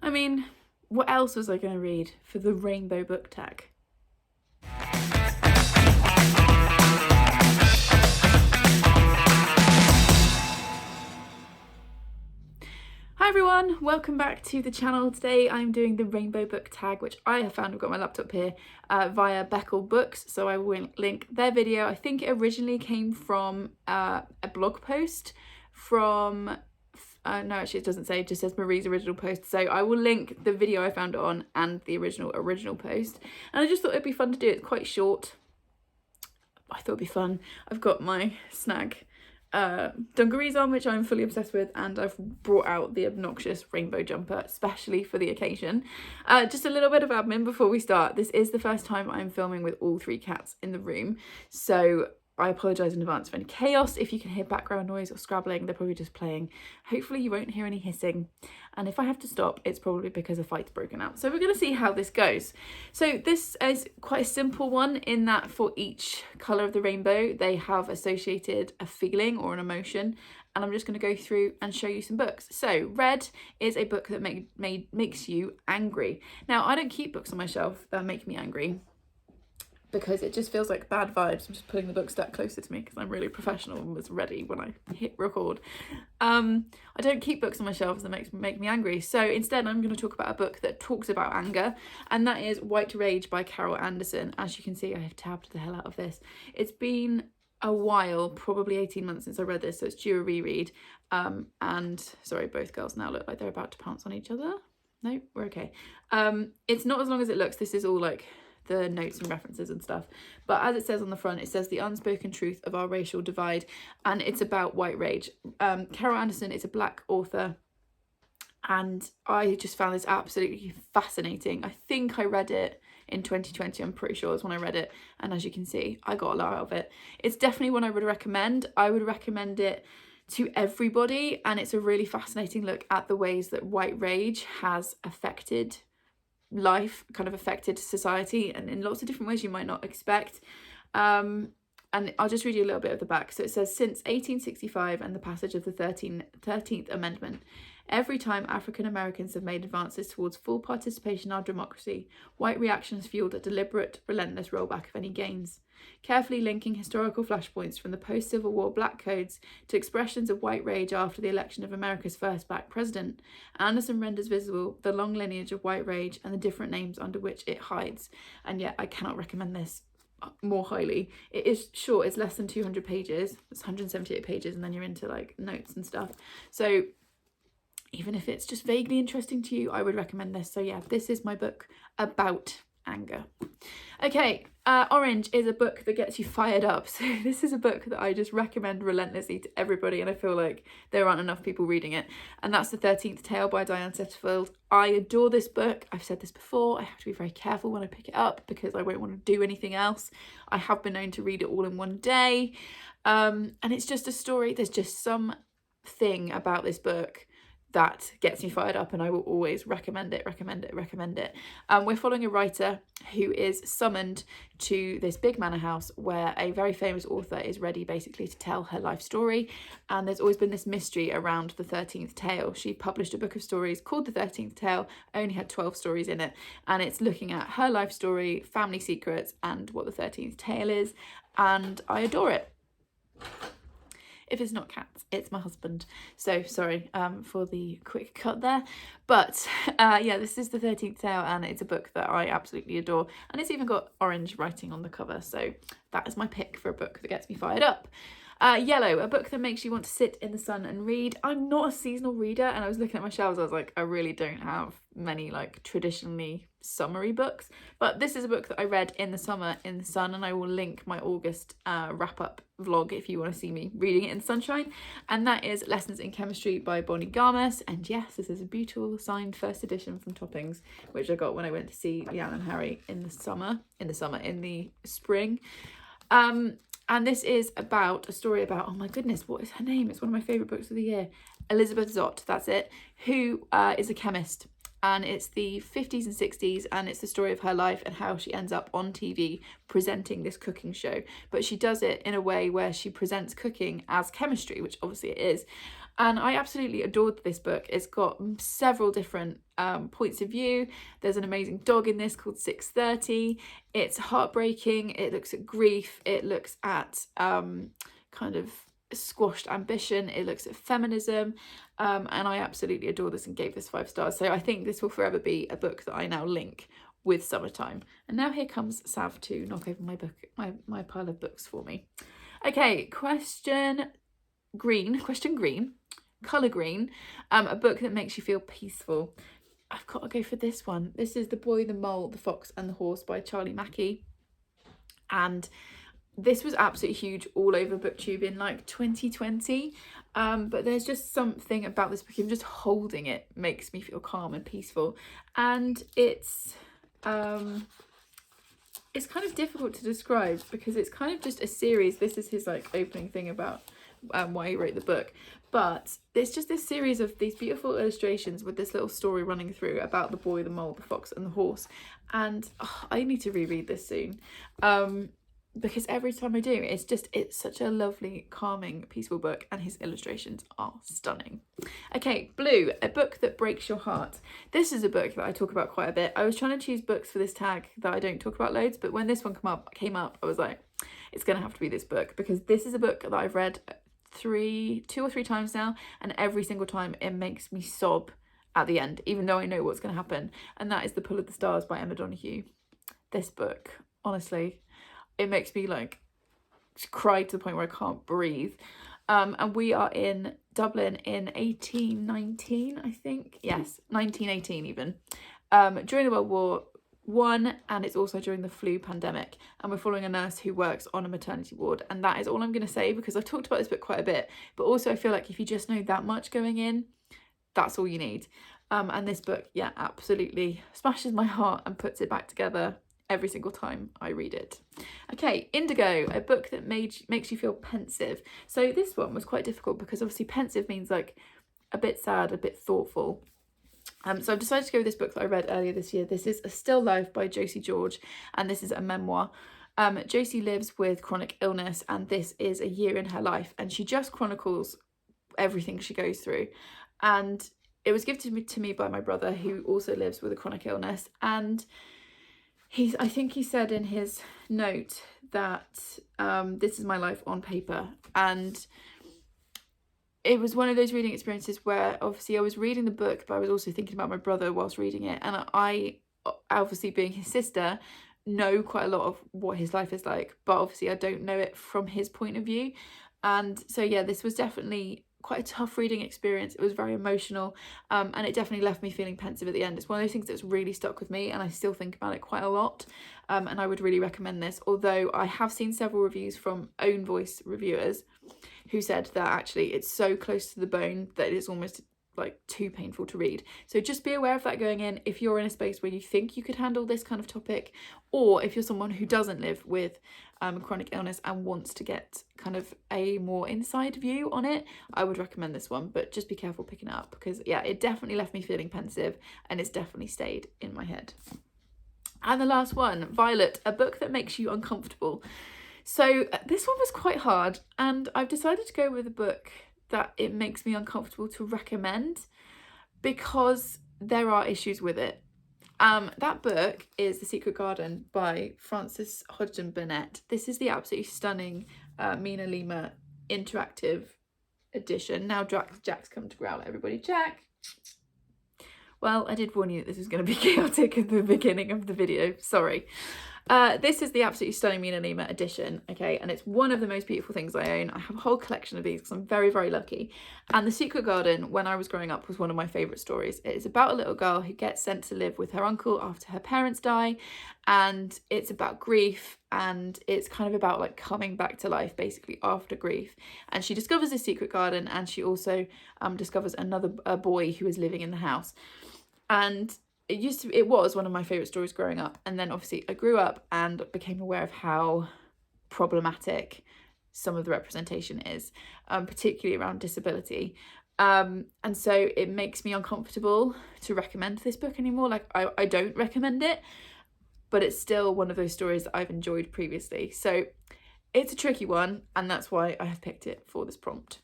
I mean, what else was I going to read for the rainbow book tag? Hi everyone, welcome back to the channel. Today I'm doing the rainbow book tag, which I have found, I've got my laptop here, via Beckel Books, so I will link their video. I think it originally came from a blog post from, no actually it doesn't say, it just says Marie's original post, so I will link the video I found it on and the original post. And I just thought it'd be fun to do. It's quite short. I thought it'd be fun. I've got my snag dungarees on, which I'm fully obsessed with, and I've brought out the obnoxious rainbow jumper especially for the occasion. Just a little bit of admin before we start. This is the first time I'm filming with all three cats in the room, so I apologise in advance for any chaos. If you can hear background noise or scrabbling, they're probably just playing. Hopefully you won't hear any hissing, and if I have to stop, it's probably because a fight's broken out. So we're going to see how this goes. So this is quite a simple one in that for each colour of the rainbow they have associated a feeling or an emotion, and I'm just going to go through and show you some books. So red is a book that makes you angry. Now I don't keep books on my shelf that make me angry, because it just feels like bad vibes. I'm just putting the book stack closer to me because I'm really professional and was ready when I hit record. I don't keep books on my shelves that make me angry. So instead I'm going to talk about a book that talks about anger, and that is White Rage by Carol Anderson. As you can see, I have tabbed the hell out of this. It's been a while, probably 18 months since I read this, so it's due a reread. And sorry, both girls now look like they're about to pounce on each other. No, we're okay. It's not as long as it looks. This is all like the notes and references and stuff, but as it says on the front, it says the unspoken truth of our racial divide, and it's about white rage. Carol Anderson is a Black author, and I just found this absolutely fascinating. I think I read it in 2020, I'm pretty sure is when I read it, and as you can see, I got a lot out of it. It's definitely one I would recommend. I would recommend it to everybody, and it's a really fascinating look at the ways that white rage has affected life, kind of affected society, and in lots of different ways you might not expect. And I'll just read you a little bit of the back. So it says, since 1865 and the passage of the 13th Amendment, every time African Americans have made advances towards full participation in our democracy, white reaction has fueled a deliberate, relentless rollback of any gains. Carefully linking historical flashpoints from the post-Civil War Black codes to expressions of white rage after the election of America's first Black president, Anderson renders visible the long lineage of white rage and the different names under which it hides. And yet I cannot recommend this more highly. It is short, it's less than 200 pages, it's 178 pages, and then you're into like notes and stuff. So even if it's just vaguely interesting to you, I would recommend this. So yeah, this is my book about anger. Okay, Orange is a book that gets you fired up. So this is a book that I just recommend relentlessly to everybody, and I feel like there aren't enough people reading it, and that's The 13th Tale by Diane Setterfield. I adore this book. I've said this before, I have to be very careful when I pick it up because I won't want to do anything else. I have been known to read it all in one day, and it's just a story. There's just something about this book that gets me fired up, and I will always recommend it. We're following a writer who is summoned to this big manor house where a very famous author is ready basically to tell her life story, and there's always been this mystery around the 13th tale. She published a book of stories called The 13th Tale, only had 12 stories in it, and it's looking at her life story, family secrets, and what the 13th tale is, and I adore it. If it's not cats, it's my husband. So sorry for the quick cut there. But yeah, this is The 13th Tale, and it's a book that I absolutely adore. And it's even got orange writing on the cover. So that is my pick for a book that gets me fired up. Yellow, a book that makes you want to sit in the sun and read. I'm not a seasonal reader, and I was looking at my shelves, I was like, I really don't have many like traditionally summery books, but this is a book that I read in the summer in the sun, and I will link my August wrap-up vlog if you want to see me reading it in sunshine, and that is Lessons in Chemistry by Bonnie Garmus. And yes, this is a beautiful signed first edition from Toppings, which I got when I went to see Leanne and Harry in the spring. And this is about a story about, oh my goodness, what is her name? It's one of my favourite books of the year. Elizabeth Zott, that's it, who is a chemist. And it's the 50s and 60s, and it's the story of her life and how she ends up on TV presenting this cooking show. But she does it in a way where she presents cooking as chemistry, which obviously it is. And I absolutely adored this book. It's got several different points of view. There's an amazing dog in this called 630. It's heartbreaking. It looks at grief. It looks at kind of squashed ambition. It looks at feminism. And I absolutely adore this and gave this 5 stars. So I think this will forever be a book that I now link with summertime. And now here comes Sav to knock over my book, my pile of books for me. Okay, question green, colour green, a book that makes you feel peaceful. I've got to go for this one. This is The Boy, the Mole, the Fox and the Horse by Charlie Mackey. And this was absolutely huge all over BookTube in like 2020. But there's just something about this book, even just holding it makes me feel calm and peaceful. And it's kind of difficult to describe because it's kind of just a series. This is his like opening thing about why he wrote the book, but it's just this series of these beautiful illustrations with this little story running through about the boy, the mole, the fox and the horse. And I need to reread this soon because every time I do, it's such a lovely, calming, peaceful book, and his illustrations are stunning. Okay, Blue, a book that breaks your heart. This is a book that I talk about quite a bit. I was trying to choose books for this tag that I don't talk about loads, but when this one came up, I was like, it's gonna have to be this book, because this is a book that I've read two or three times now, and every single time it makes me sob at the end, even though I know what's going to happen. And that is The Pull of the Stars by Emma Donoghue. This book, honestly, it makes me like cry to the point where I can't breathe. And we are in Dublin in 1819, I think. Yes, 1918 even. During the World War I, and it's also during the flu pandemic, and we're following a nurse who works on a maternity ward. And that is all I'm going to say, because I've talked about this book quite a bit, but also I feel like if you just know that much going in, that's all you need. And this book, yeah, absolutely smashes my heart and puts it back together every single time I read it. Okay, Indigo, a book that makes you feel pensive. So this one was quite difficult because obviously pensive means like a bit sad, a bit thoughtful. So I've decided to go with this book that I read earlier this year. This is A Still Life by Josie George, and this is a memoir. Josie lives with chronic illness, and this is a year in her life, and she just chronicles everything she goes through. And it was given to me by my brother, who also lives with a chronic illness, and I think he said in his note that this is my life on paper. And it was one of those reading experiences where obviously I was reading the book, but I was also thinking about my brother whilst reading it. And I, obviously being his sister, know quite a lot of what his life is like, but obviously I don't know it from his point of view. And so yeah, this was definitely quite a tough reading experience. It was very emotional, and it definitely left me feeling pensive at the end. It's one of those things that's really stuck with me, and I still think about it quite a lot. And I would really recommend this, although I have seen several reviews from own voice reviewers who said that actually it's so close to the bone that it's almost like too painful to read. So just be aware of that going in if you're in a space where you think you could handle this kind of topic, or if you're someone who doesn't live with chronic illness and wants to get kind of a more inside view on it, I would recommend this one. But just be careful picking it up, because yeah, it definitely left me feeling pensive, and it's definitely stayed in my head. And the last one, Violet, a book that makes you uncomfortable. So this one was quite hard, and I've decided to go with a book that it makes me uncomfortable to recommend because there are issues with it. That book is The Secret Garden by Frances Hodgson Burnett. This is the absolutely stunning Mina Lima interactive edition. Now Jack's come to growl at everybody. Jack! Well, I did warn you that this was going to be chaotic at the beginning of the video. Sorry. This is the absolutely stunning Mina Lima edition, okay, and it's one of the most beautiful things I own. I have a whole collection of these because I'm very, very lucky. And The Secret Garden, when I was growing up, was one of my favourite stories. It is about a little girl who gets sent to live with her uncle after her parents die, and it's about grief, and it's kind of about like coming back to life basically after grief. And she discovers this secret garden, and she also discovers another boy who is living in the house. And it was one of my favourite stories growing up, and then obviously I grew up and became aware of how problematic some of the representation is, particularly around disability. And so it makes me uncomfortable to recommend this book anymore. Like I don't recommend it, but it's still one of those stories that I've enjoyed previously. So it's a tricky one, and that's why I have picked it for this prompt.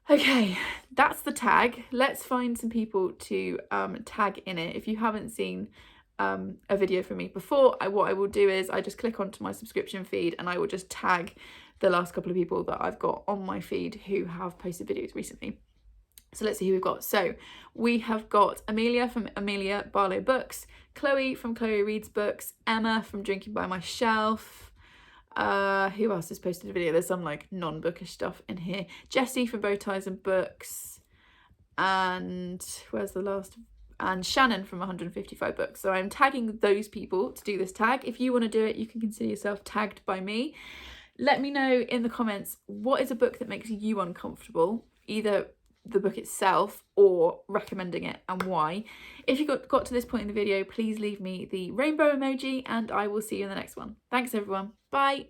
Okay, that's the tag. Let's find some people to tag in it. If you haven't seen a video from me before, what I will do is I just click onto my subscription feed and I will just tag the last couple of people that I've got on my feed who have posted videos recently. So let's see who we've got. So we have got Amelia from Amelia Barlow Books, Chloe from Chloe Reads Books, Emma from Drinking by My Shelf. Who else has posted a video? There's some like non-bookish stuff in here. Jessie from Bow Ties and Books. And where's the last? And Shannon from 155 Books. So I'm tagging those people to do this tag. If you want to do it, you can consider yourself tagged by me. Let me know in the comments, what is a book that makes you uncomfortable? Either the book itself or recommending it, and why. If you got to this point in the video, please leave me the rainbow emoji and I will see you in the next one. Thanks everyone. Bye.